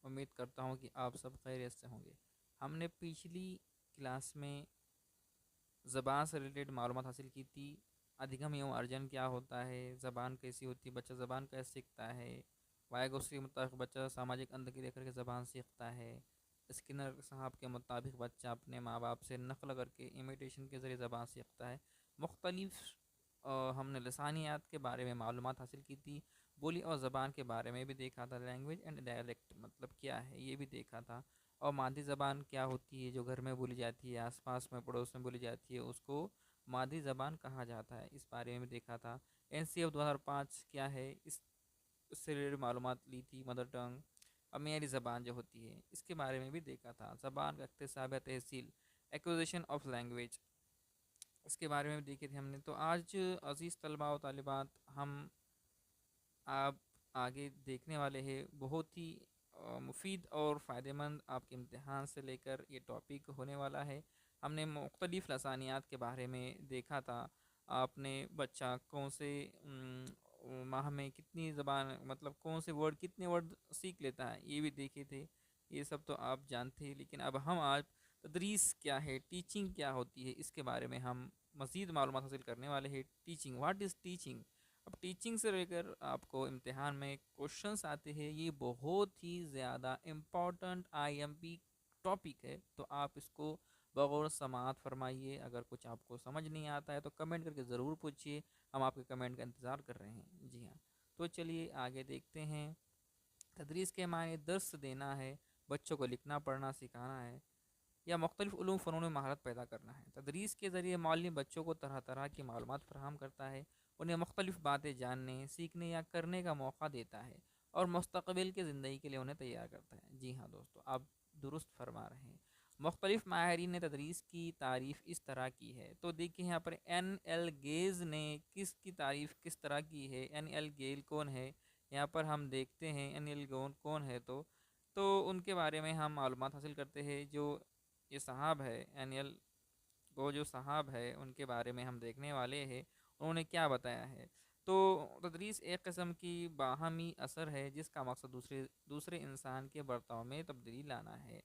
उम्मीद करता हूँ कि आप सब खैरियत से होंगे। हमने पिछली क्लास में ज़बान से रिलेटेड मालूमात हासिल की थी। अधिगम एवं अर्जन क्या होता है, ज़बान कैसी होती है, बच्चा ज़बान कैसे सीखता है। वायगोस के मुताबिक बच्चा सामाजिक अंतक्रिया करके ज़बान सीखता है। स्किनर साहब के मुताबिक बच्चा अपने माँ बाप से नकल करके इमिटेशन के ज़रिए ज़बान सीखता है। मुख्तलिफ हमने लसानियात के बारे में मालूमात हासिल की थी। बोली और ज़बान के बारे में भी देखा था। लैंग्वेज एंड डायलेक्ट मतलब क्या है ये भी देखा था। और मादी ज़बान क्या होती है, जो घर में बोली जाती है, आसपास में पड़ोस में बोली जाती है, उसको मादी ज़बान कहा जाता है, इस बारे में भी देखा था। NCF 2005 क्या है, इससे रिलेटेड मालूमात ली थी। मदर टंग और मेरी ज़बान जो होती है इसके बारे में भी देखा था। ज़बान का इक्तिसाब या तहसील, एक्विजिशन ऑफ लैंग्वेज, इसके बारे में भी देखे थे हमने। तो आज अज़ीज़ तलबा और तालिबात, हम आप आगे देखने वाले हैं बहुत ही मुफीद और फ़ायदेमंद आपके इम्तिहान से लेकर ये टॉपिक होने वाला है। हमने मुख्तलिफ़ लसानियात के बारे में देखा था। आपने बच्चा कौन से माह में कितनी ज़बान मतलब कौन से वर्ड कितने वर्ड सीख लेता है ये भी देखे थे। ये सब तो आप जानते हैं, लेकिन अब हम आज तदरीस क्या है, टीचिंग क्या होती है, इसके बारे में हम मज़ीद मालूमात हासिल करने वाले हैं। Teaching, what is teaching. अब टीचिंग से लेकर आपको इम्तिहान में क्वेश्चंस आते हैं। ये बहुत ही ज़्यादा इम्पॉर्टेंट IMP टॉपिक है, तो आप इसको बगौर समाअत फरमाइए। अगर कुछ आपको समझ नहीं आता है तो कमेंट करके ज़रूर पूछिए, हम आपके कमेंट का इंतज़ार कर रहे हैं। जी हाँ, तो चलिए आगे देखते हैं। तदरीस के मायने दर्स देना है, बच्चों को लिखना पढ़ना सिखाना है, या मुख्तलिफ़ उलूम फ़नून में महारत पैदा करना है। तदरीस के ज़रिए मालिम बच्चों को तरह तरह की मालूमात फ़राहम करता है, उन्हें मुख्तलिफ़ बातें जानने, सीखने या करने का मौका देता है और मुस्तक़बिल की ज़िंदगी के लिए उन्हें तैयार करता है। जी हाँ दोस्तों, आप दुरुस्त फरमा रहे हैं। मुख्तलिफ़ माहिरीन ने तदरीस की तारीफ़ इस तरह की है। तो देखिए यहाँ पर NL गेज़ ने किसकी तारीफ़ किस तरह की है। NL गेल कौन है, यहाँ पर हम देखते हैं NL गेल कौन है। तो उनके बारे में हम मालूमात हासिल करते हैं। जो ये साहब है एनियल, वो जो साहब है उनके बारे में हम देखने वाले हैं, उन्होंने क्या बताया है। तो तदरीस एक किस्म की बाहमी असर है जिसका मकसद दूसरे दूसरे इंसान के बर्ताव में तब्दीली लाना है।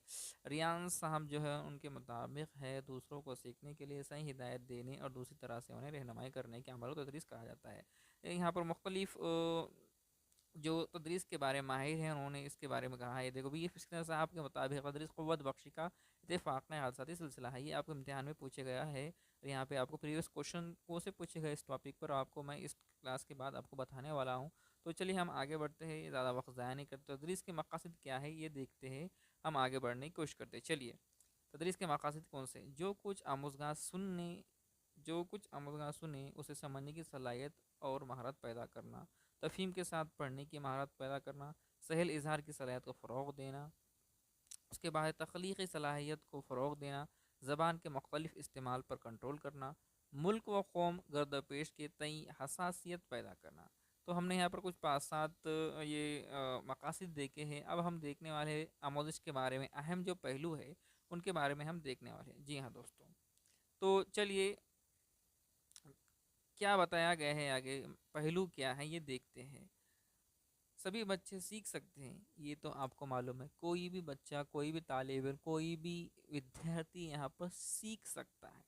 रियान साहब जो है उनके मुताबिक है दूसरों को सीखने के लिए सही हिदायत देने और दूसरी तरह से उन्हें रहनुमाई करने के अमल को तदरीस कहा जाता है। यहाँ पर मुख्तलिफ जो तदरीस के बारे में माहिर हैं उन्होंने इसके बारे में कहा है। देखो भी, ये फिस्कर साहब के मुताबिक तदरीस क़ुव्वत बख्शी का इत्तेफ़ाक़ हादसाती सिलसिला है। ये आपको इम्तिहान में पूछे गया है। यहाँ पे आपको प्रीवियस क्वेश्चन को से पूछे गए इस टॉपिक पर, आपको मैं इस क्लास के बाद आपको बताने वाला हूँ। तो चलिए हम आगे बढ़ते हैं, ज़्यादा वक्त ज़ाया नहीं करते। तदरीस के मक़ासिद क्या है ये देखते हैं, हम आगे बढ़ने की कोशिश करते हैं। चलिए, तदरीस के मक़ासिद कौन से, जो कुछ आमोज़गार सुने उसे समझने की सलाहियत और महारत पैदा करना, तफ़हीम के साथ पढ़ने की महारत पैदा करना, सहल इज़हार की सलाहियत को फ़रोग़ देना, उसके बाद तख्लीक़ी सलाहियत को फ़रोग़ देना, ज़बान के मुख्तलिफ़ इस्तेमाल पर कंट्रोल करना, मुल्क व कौम गर्दपेश के तई हसासियत पैदा करना। तो हमने यहाँ पर कुछ 5-7 ये मक़ासिद देखे हैं। अब हम देखने वाले हैं आमोज़िश के बारे में, अहम जो पहलू है उनके बारे में हम देखने वाले हैं। जी हाँ दोस्तों, तो चलिए क्या बताया गया है आगे, पहलू क्या है ये देखते हैं। सभी बच्चे सीख सकते हैं, ये तो आपको मालूम है। कोई भी बच्चा, कोई भी तालिब इल्म, कोई भी विद्यार्थी यहाँ पर सीख सकता है।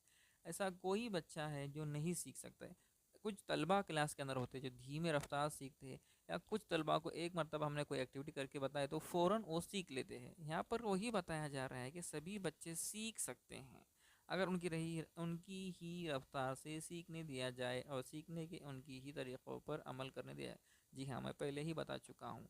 ऐसा कोई बच्चा है जो नहीं सीख सकता है। कुछ तलबा क्लास के अंदर होते हैं जो धीमे रफ्तार सीखते हैं, या कुछ तलबा को एक मरतबा हमने कोई एक्टिविटी करके बताया तो फ़ौरन वो सीख लेते हैं। यहाँ पर वही बताया जा रहा है कि सभी बच्चे सीख सकते हैं, अगर उनकी ही रफ्तार से सीखने दिया जाए और सीखने के उनकी ही तरीक़ों पर अमल करने दिया जाए। जी हाँ, मैं पहले ही बता चुका हूँ,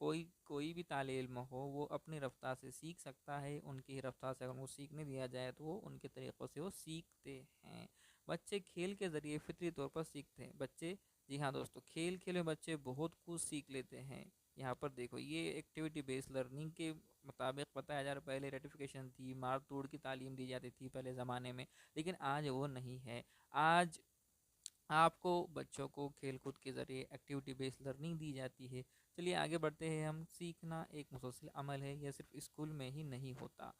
कोई कोई भी ताले इल्म हो वो अपनी रफ्तार से सीख सकता है। उनकी ही रफ्तार से अगर उनको सीखने दिया जाए तो वो उनके तरीक़ों से वो सीखते हैं। बच्चे खेल के ज़रिए फितरी तौर पर सीखते हैं। बच्चे, जी हाँ दोस्तों, खेल खेल में बच्चे बहुत कुछ सीख लेते हैं। यहाँ पर देखो, ये एक्टिविटी बेस्ड लर्निंग के मुताबिक बताया जा रहा है। पहले रेटिफिकेशन थी, मार तोड़ की तालीम दी जाती थी पहले ज़माने में, लेकिन आज वो नहीं है। आज आपको बच्चों को खेल कूद के ज़रिए एक्टिविटी बेस्ड लर्निंग दी जाती है। चलिए आगे बढ़ते हैं हम। सीखना एक मुसलसल अमल है, यह सिर्फ स्कूल में ही नहीं होता।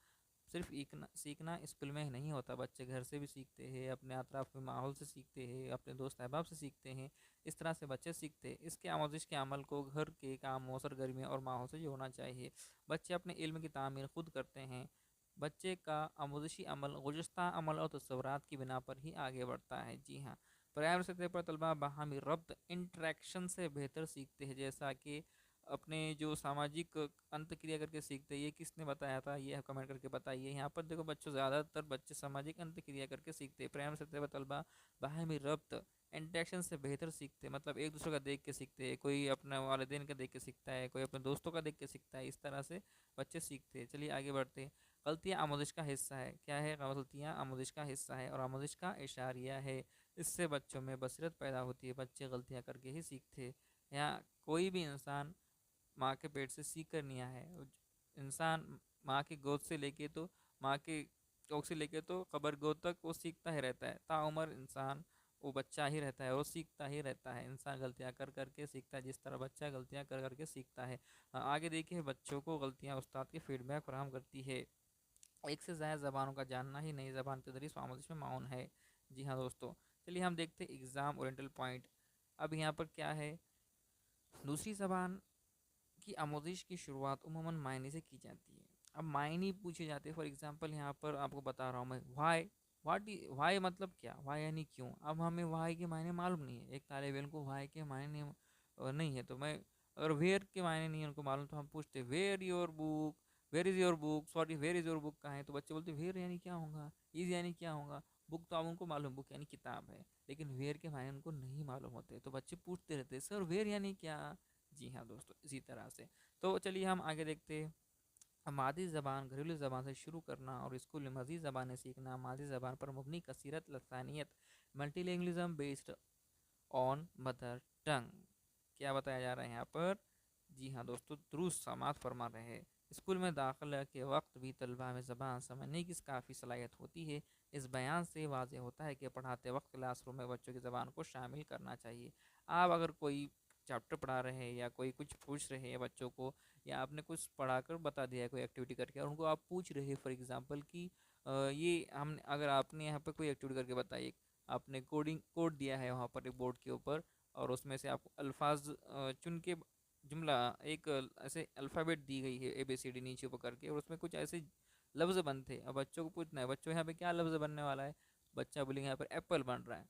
सिर्फ सीखना स्कूल में ही नहीं होता, बच्चे घर से भी सीखते हैं, अपने अतराफ़ के माहौल से सीखते हैं, अपने दोस्त अहबाब से सीखते हैं। इस तरह से बच्चे सीखते हैं। इसके आमोजिश के अमल को घर के कामों, सरगर्मियों और माहौल से जोड़ना चाहिए। बच्चे अपने इल्म की तामीर खुद करते हैं। बच्चे का आमोजिशी अमल गुज़श्ता अमल और तस्वुरात की बिना पर ही आगे बढ़ता है। जी हाँ, प्राइमरी सतह पर तलबा बाहमी रब्त इंटरेक्शन से बेहतर सीखते हैं, जैसा कि अपने जो सामाजिक अंत क्रिया करके सीखते हैं। ये किसने बताया था, ये कमेंट करके बताइए। यहाँ पर देखो बच्चों, ज़्यादातर बच्चे सामाजिक अंत क्रिया करके सीखते हैं। प्राइमरी सतह पर तलबा बाहमी रब्त इंटरेक्शन से बेहतर सीखते हैं, मतलब एक दूसरे का देख के सीखते हैं। कोई अपने वालिदैन का देख के सीखता है, कोई अपने दोस्तों का देख के सीखता है। इस तरह से बच्चे सीखते हैं। चलिए आगे बढ़ते हैं। गलतियाँ आमोजिश का हिस्सा है। क्या है? गलतियाँ आमोजिश का हिस्सा है और आमोजिश का इशारिया है। इससे बच्चों में बसरत पैदा होती है। बच्चे गलतियाँ करके ही सीखते हैं। यहाँ कोई भी इंसान माँ के पेट से सीख कर नहीं आया है। इंसान माँ की गोद से लेके तो माँ के कोख से लेके तो कब्र गोद तक वो सीखता ही रहता है। ताउम्र इंसान वो बच्चा ही रहता है, वो सीखता ही रहता है। इंसान गलतियाँ कर करके सीखता है, जिस तरह बच्चा गलतियाँ कर करके सीखता है। आगे देखिए, बच्चों को गलतियाँ उस्ताद की फीडबैक फराहम करती है। एक से ज़्यादा ज़बानों का जानना ही नई ज़बान तदरीस व आमोज़िश में माउन है। जी हाँ दोस्तों, चलिए हम देखते हैं एग्ज़ाम ओरिएंटल पॉइंट। अब यहाँ पर क्या है, दूसरी ज़बान की आमोज़िश की शुरुआत उमूमन मायने से की जाती है। अब मायने पूछे जाते हैं। फॉर एग्जांपल यहाँ पर आपको बता रहा हूँ मैं, वाई वाई मतलब क्या, वाई यानी क्यों। अब हमें वाई के मायने मालूम नहीं है, एक तालिब इल्म को वाई के मायने नहीं है, तो मैं अगर वेयर के मायने नहीं है उनको मालूम, तो हम पूछते where your book, where is your book, sorry where is your book कहाँ है। तो बच्चे बोलते वेयर यानी क्या होगा, इज़ यानी क्या होगा। बुक तो अब उनको मालूम, बुक यानी किताब है, लेकिन वेयर के मायने उनको नहीं मालूम होते। तो बच्चे पूछते रहते हैं सर वेयर यानी क्या। जी हाँ दोस्तों, इसी तरह से। तो चलिए हम आगे देखते हैं। मादी ज़बान घरेलू ज़बान से शुरू करना और स्कूल में मज़ीद ज़बानें सीखना। मादी ज़बान पर मुबनी कसीरत लसानियत multilingualism based on mother tongue. क्या बताया जा रहा है यहाँ पर? जी हाँ दोस्तों, दुरुस्त समात फरमा रहे हैं। स्कूल में दाखिला के वक्त भी तलबा में ज़बान समझने की काफ़ी सलाहियत होती है। इस बयान से वाज़ेह होता है कि पढ़ाते वक्त क्लासरूम में बच्चों की ज़बान को शामिल करना चाहिए। आप अगर कोई चैप्टर पढ़ा रहे हैं या कोई कुछ पूछ रहे हैं बच्चों को, या आपने कुछ पढ़ाकर बता दिया है कोई एक्टिविटी करके, और उनको आप पूछ रहे हैं फॉर एग्जांपल कि ये हम अगर आपने यहाँ पर कोई एक्टिविटी करके बताइए, आपने कोड दिया है वहाँ पर एक बोर्ड के ऊपर, और उसमें से आपको अल्फाज चुन के जुमला, एक ऐसे अल्फ़ाबेट दी गई है ABCD नीचे ऊपर करके, और उसमें कुछ ऐसे लफ्ज़ बनते हैं। अब बच्चों को पूछना है, बच्चों यहाँ पे क्या लफ्ज़ बनने वाला है। बच्चा बोलेंगे यहाँ पर एप्पल बन रहा है,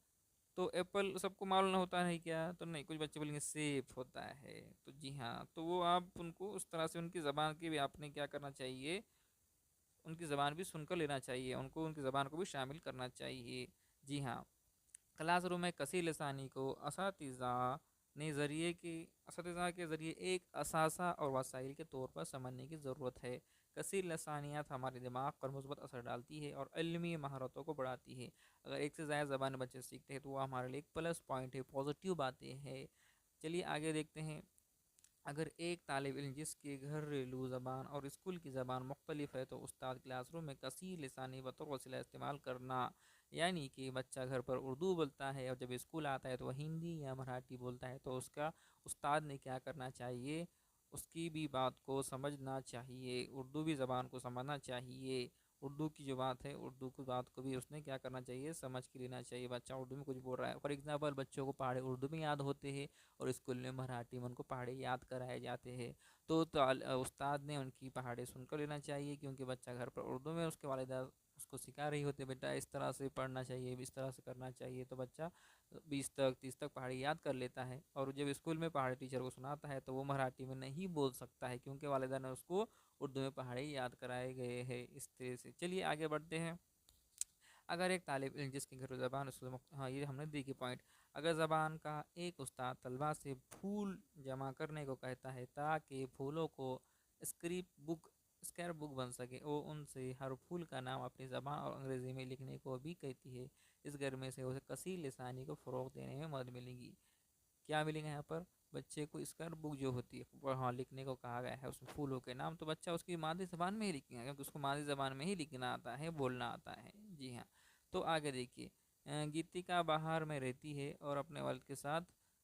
तो एप्पल सबको मालूम होता है क्या, तो नहीं, कुछ बच्चे बोलेंगे सेब होता है। तो जी हाँ, तो वो आप उनको उस तरह से उनकी ज़बान की भी आपने क्या करना चाहिए, उनकी ज़बान भी सुनकर लेना चाहिए, उनको उनकी ज़बान को भी शामिल करना चाहिए। जी हाँ, क्लासरूम में कसी लसानी को असातिज़ा के ज़रिए एक असासा और वसाइल के तौर पर समझने की ज़रूरत है। कसीर लसानियात हमारे दिमाग पर मुस्बत असर डालती है और इल्मी महारतों को बढ़ाती है। अगर एक से ज़्यादा ज़बान बच्चे सीखते हैं तो वह हमारे लिए एक प्लस पॉइंट है, पॉजिटिव बातें हैं। चलिए आगे देखते हैं। अगर एक तालिब इल्म जिसकी घरेलू ज़बान और स्कूल की ज़बान मुख्तलिफ है, तो उस्ताद क्लासरूम में कसीर लिसानी बतौर वसीला इस्तेमाल करना, यानी कि बच्चा घर पर उर्दू बोलता है और जब स्कूल आता है तो वह हिंदी या मराठी बोलता है, तो उसका उस्ताद ने क्या करना चाहिए, उसकी भी बात को समझना चाहिए, उर्दू भी ज़बान को समझना चाहिए। उर्दू की जो बात है, उर्दू की बात को भी उसने क्या करना चाहिए, समझ के लेना चाहिए। बच्चा उर्दू में कुछ बोल रहा है, फॉर एग्जांपल बच्चों को पहाड़े उर्दू में याद होते हैं और स्कूल में मराठी में उनको पहाड़े याद कराए जाते हैं। तो उस्ताद ने उनकी पहाड़े सुनकर लेना चाहिए, क्योंकि बच्चा घर पर उर्दू में उसके वालिदा उसको सिखा रही होती है, बेटा इस तरह से पढ़ना चाहिए, इस तरह से करना चाहिए। तो बच्चा 20 तक 30 तक पहाड़ी याद कर लेता है, और जब स्कूल में पहाड़ी टीचर को सुनाता है तो वो मराठी में नहीं बोल सकता है, क्योंकि वालिदा ने उसको उर्दू में पहाड़ी याद कराए गए हैं। इस तरह से चलिए आगे बढ़ते हैं। अगर एक तालिब इल्म जिसकी घरेलू ज़बान हाँ ये हमने देखी पॉइंट। अगर ज़बान का एक उस्ताद तलबा से फूल जमा करने को कहता है ताकि फूलों को स्क्रिप बुक स्क्रैप बुक बन सके, वो उनसे हर फूल का नाम अपनी ज़बान और अंग्रेज़ी में लिखने को भी कहती है। इस घर में से उसे कसी लिसानी को फ़रोग़ देने में मदद मिलेगी। क्या मिलेगा यहाँ पर, बच्चे को स्क्वायर बुक जो होती है वहाँ लिखने को कहा गया है, उसमें फूलों के नाम, तो बच्चा उसकी मादरी ज़बान में ही लिखेगा, क्योंकि उसको मादरी ज़बान में ही लिखना आता है, बोलना आता है। जी हाँ, तो आगे देखिए। गीतिका बाहर में रहती है और अपने वालिद के साथ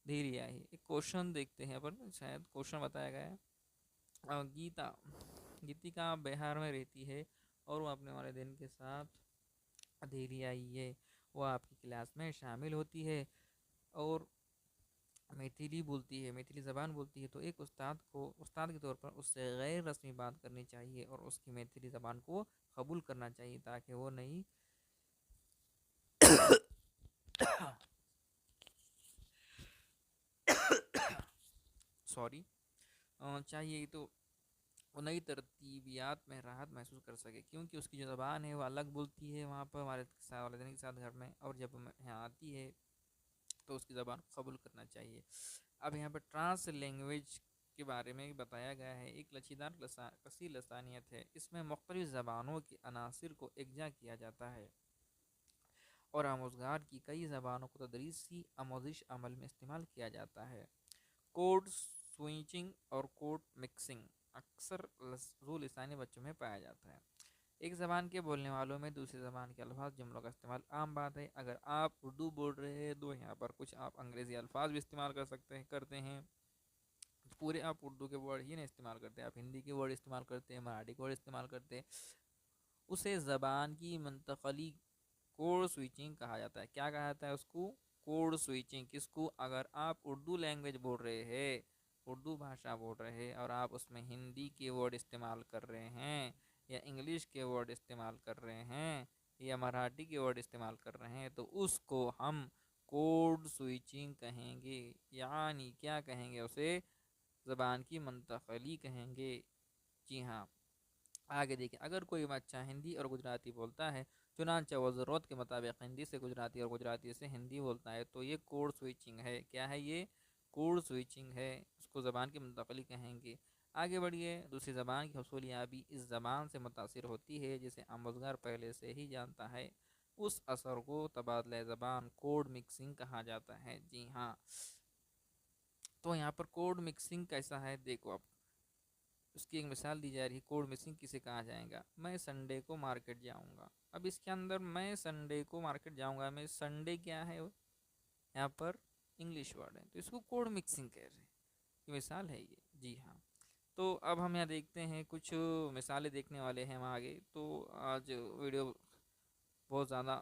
धीरे आई है। एक क्वेश्चन देखते हैं अपन, शायद क्वेश्चन बताया गया है। गीतिका बिहार में रहती है और वो अपने वालिदैन के साथ अंधेरी आई है। वह आपकी क्लास में शामिल होती है और मैथिली बोलती है, मैथिली ज़बान बोलती है, तो एक उस्ताद को उस्ताद के तौर पर उससे गैर रस्मी बात करनी चाहिए और उसकी मैथिली ज़बान को कबूल करना चाहिए, ताकि वो नई सॉरी चाहिए तो वो नई तरतीबियात में राहत महसूस कर सके, क्योंकि उसकी जो ज़बान है वो अलग बोलती है वहाँ पर हमारे साथ वालिदैन के साथ घर में, और जब यहाँ आती है तो उसकी ज़बान को कबूल करना चाहिए। अब यहाँ पर ट्रांस लैंग्वेज के बारे में बताया गया है। एक लचीदार कसी लसानियत है, इसमें मुख्तलिफ ज़बानों के अनासर को एकजा किया जाता है और आमोजगार की कई ज़बानों को तदरीसी आमोजिश अमल में इस्तेमाल किया जाता है। कोड स्विचिंग और कोड मिक्सिंग अक्सर लिसानी बच्चों में पाया जाता है। एक ज़बान के बोलने वालों में दूसरी ज़बान के अल्फाज जुमलों का इस्तेमाल आम बात है। अगर आप उर्दू बोल रहे हैं तो यहाँ पर कुछ आप अंग्रेज़ी अल्फाज भी इस्तेमाल करते हैं। पूरे आप उर्दू के वर्ड ही नहीं इस्तेमाल करते, आप हिंदी के वर्ड इस्तेमाल करते हैं, मराठी के वर्ड इस्तेमाल करते हैं। उसे ज़बान की मुंतकली कोड स्विचिंग कहा जाता है। क्या कहा जाता है उसको? Code switching. किसको? अगर आप उर्दू लैंग्वेज बोल रहे हैं, उर्दू भाषा बोल रहे हैं और आप उसमें हिंदी के वर्ड इस्तेमाल कर रहे हैं या इंग्लिश के वर्ड इस्तेमाल कर रहे हैं या मराठी के वर्ड इस्तेमाल कर रहे हैं, तो उसको हम कोड स्विचिंग कहेंगे। यानी क्या कहेंगे उसे? ज़बान की मुंतकली कहेंगे। जी हाँ। आगे देखिए, अगर कोई बच्चा हिंदी और गुजराती बोलता है, चुनांचे वो ज़रूरत के मुताबिक हिंदी से गुजराती और गुजराती से हिंदी बोलता है, तो ये कोड स्विचिंग है। क्या है ये? कोड स्विचिंग है। उसको ज़बान की मुंतकली कहेंगे। आगे बढ़िए, दूसरी ज़बान की हसूलियाबी इस ज़बान से मुतासिर होती है जिसे आमोजगार पहले से ही जानता है। उस असर को तबादला ज़बान कोड मिक्सिंग कहा जाता है। जी हाँ। तो यहाँ पर कोड मिक्सिंग कैसा है देखो अब, उसकी एक मिसाल दी जा रही है। कोड मिक्सिंग किसे कहा जाएगा? मैं संडे को मार्केट जाऊंगा। अब इसके अंदर मैं संडे को मार्केट जाऊंगा में संडे क्या है यहाँ पर इंग्लिश वर्ड है, तो इसको कोड मिक्सिंग कह रहे हैं। ये मिसाल है ये। जी हाँ। तो अब हम यहाँ देखते हैं कुछ मिसालें देखने वाले हैं हम आगे। तो आज वीडियो बहुत ज़्यादा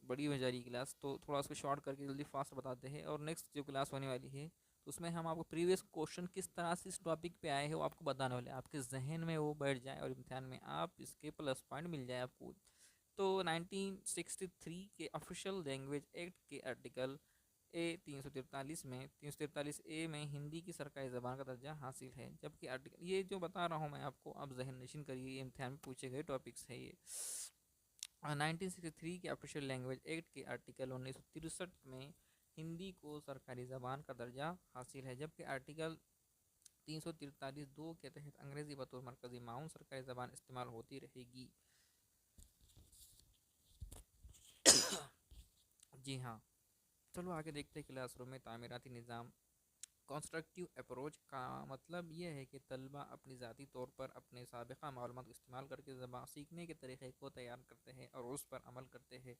बड़ी हो जा रही क्लास, तो थोड़ा उसको शॉर्ट करके जल्दी फास्ट बताते हैं। और नेक्स्ट जो क्लास होने वाली है तो उसमें हम आपको प्रीवियस क्वेश्चन किस तरह से इस टॉपिक पे आए हैं वो आपको बताने वाले हैं, आपके जहन में वो बैठ जाए और इम्तिहान में आप इसके प्लस पॉइंट मिल जाए आपको। तो 1963 के ऑफिशियल लैंग्वेज एक्ट के आर्टिकल ए 343 में 343 ए में हिंदी की सरकारी ज़बान का दर्जा हासिल है। जबकि आर्टिकल ये जो बता रहा हूँ मैं आपको, अब जहन नशीन करिए, ये इम्तिहान में पूछे गए टॉपिक्स है ये। 1963 के ऑफिशियल लैंग्वेज एक्ट के आर्टिकल 1963 में हिंदी को सरकारी ज़बान का दर्जा हासिल है। जबकि आर्टिकल 343(2) के तहत अंग्रेज़ी बतौर मरकज़ी माउन सरकारी ज़बान इस्तेमाल होती रहेगी। जी हाँ। चलो आगे देखते हैं क्लासरूम में तामीराती निज़ाम। कंस्ट्रक्टिव अप्रोच का मतलब ये है कि तलबा अपनी ज़ाती तौर पर अपने साबिक़ा मालूमात को इस्तेमाल करके ज़बान सीखने के तरीक़े को तैयार करते हैं और उस पर अमल करते हैं।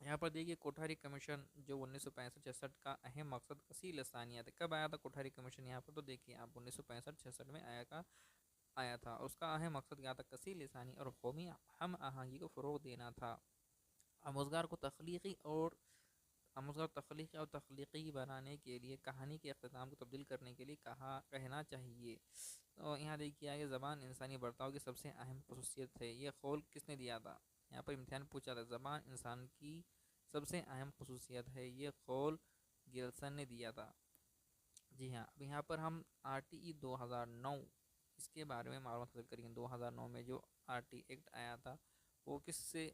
यहाँ पर देखिए, कोठारी कमीशन जो 1965-66 का अहम मकसद कसी लसानियत है। कब आया था कोठारी कमीशन? यहाँ पर तो देखिए आप 1965-66 में आया था। उसका अहम मकसद क्या था? कसी लसानी और कौमी हम आहंगी को फ़रोग़ देना था। आमोज़गार को तख्लीक़ी बनाने के लिए कहानी के अख्ताम को तब्दील करने के लिए कहना चाहिए। तो यहाँ देखिए आगे, ज़बान इंसानी बर्ताव की सबसे अहम खसूसियत है। ये कौल किसने दिया था? यहाँ पर इम्तिहान पूछा था। ज़बान इंसान की सबसे अहम खसूसियत है, ये कौल गिल्सन ने दिया था। जी हाँ। अब यहाँ पर हम RTE 2009 इसके बारे में मालूमात हासिल करेंगे। 2009 में जो RT एक्ट आया था वो किससे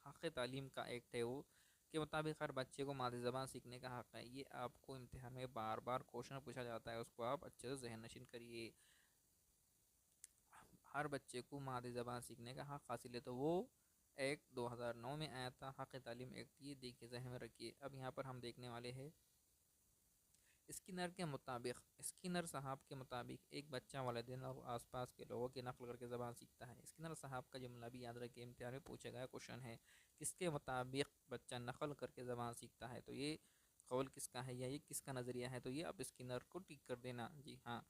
हक़ तालीम का एक्ट है, वो के मुताबिक हर बच्चे को मादरी ज़बान सीखने का हक़ है। ये आपको इम्तिहान में बार बार क्वेश्चन पूछा जाता है, उसको आप अच्छे से जहन नशीन करिए। हर बच्चे को मादरी ज़बान सीखने का हक़ हासिल है, तो वो एक्ट 2009 में आया था, हक़ तालीम एक्ट। ये देखिए, जहन में रखिए। अब यहाँ पर हम देखने वाले हैं स्किनर साहब के मुताबिक एक बच्चा वालिदैन और आसपास के लोगों की नकल करके ज़बान सीखता है। स्किनर साहब का जुमला भी याद रखिए, इम्तिहान में पूछा गया क्वेश्चन है। किसके मुताबिक बच्चा नकल करके ज़बान सीखता है? तो ये कौल किसका है या ये किसका नज़रिया है? तो ये आप स्किनर को टिक कर देना। जी हाँ।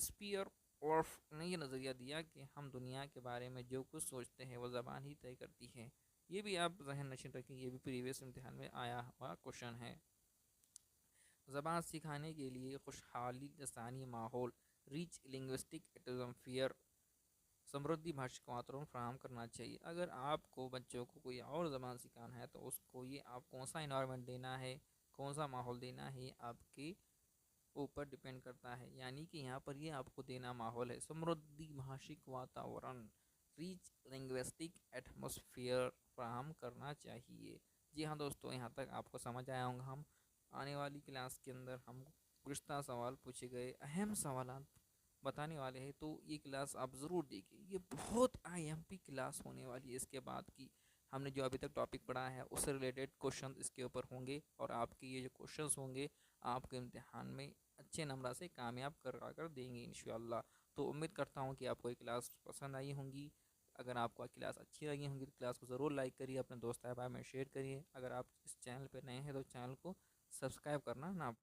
स्पीयर ऑर्फ ने ये नज़रिया दिया कि हम दुनिया के बारे में जो कुछ सोचते हैं वो ज़बान ही तय करती है। ये भी आप जहन नशीन रखिए, ये भी प्रीवियस इम्तिहान में आया हुआ क्वेश्चन है। ज़बान सिखाने के लिए खुशहाली लसानी माहौल, रिच लिंग्विस्टिक एटमॉस्फेयर, समृद्धि भाषिक वातावरण फराहम करना चाहिए। अगर आपको बच्चों को कोई और ज़बान सिखाना है तो उसको ये आप कौन सा इन्वायरमेंट देना है, कौन सा माहौल देना है, आपके ऊपर डिपेंड करता है। यानी कि यहाँ पर ये आपको देना माहौल है, समृद्धि भाषिक वातावरण, रिच लिंग्विस्टिक एटमॉस्फेयर फराहम करना चाहिए। जी हाँ दोस्तों, यहाँ तक आपको समझ आया होगा। हम आने वाली क्लास के अंदर हम गुज़श्ता सवाल पूछे गए अहम सवाल बताने वाले हैं, तो ये क्लास आप ज़रूर देखिए। ये बहुत आईएमपी क्लास होने वाली है। इसके बाद की हमने जो अभी तक टॉपिक पढ़ा है उससे रिलेटेड क्वेश्चन इसके ऊपर होंगे, और आपके ये जो क्वेश्चंस होंगे आपके इम्तिहान में अच्छे नंबर से कामयाब करा कर देंगे इंशाअल्लाह। तो उम्मीद करता हूँ कि आपको ये क्लास पसंद आई होंगी। अगर आपको क्लास अच्छी लगी होंगी तो क्लास को ज़रूर लाइक करिए, अपने दोस्त अहबाब में शेयर करिए। अगर आप इस चैनल पर नए हैं तो चैनल को सब्सक्राइब करना ना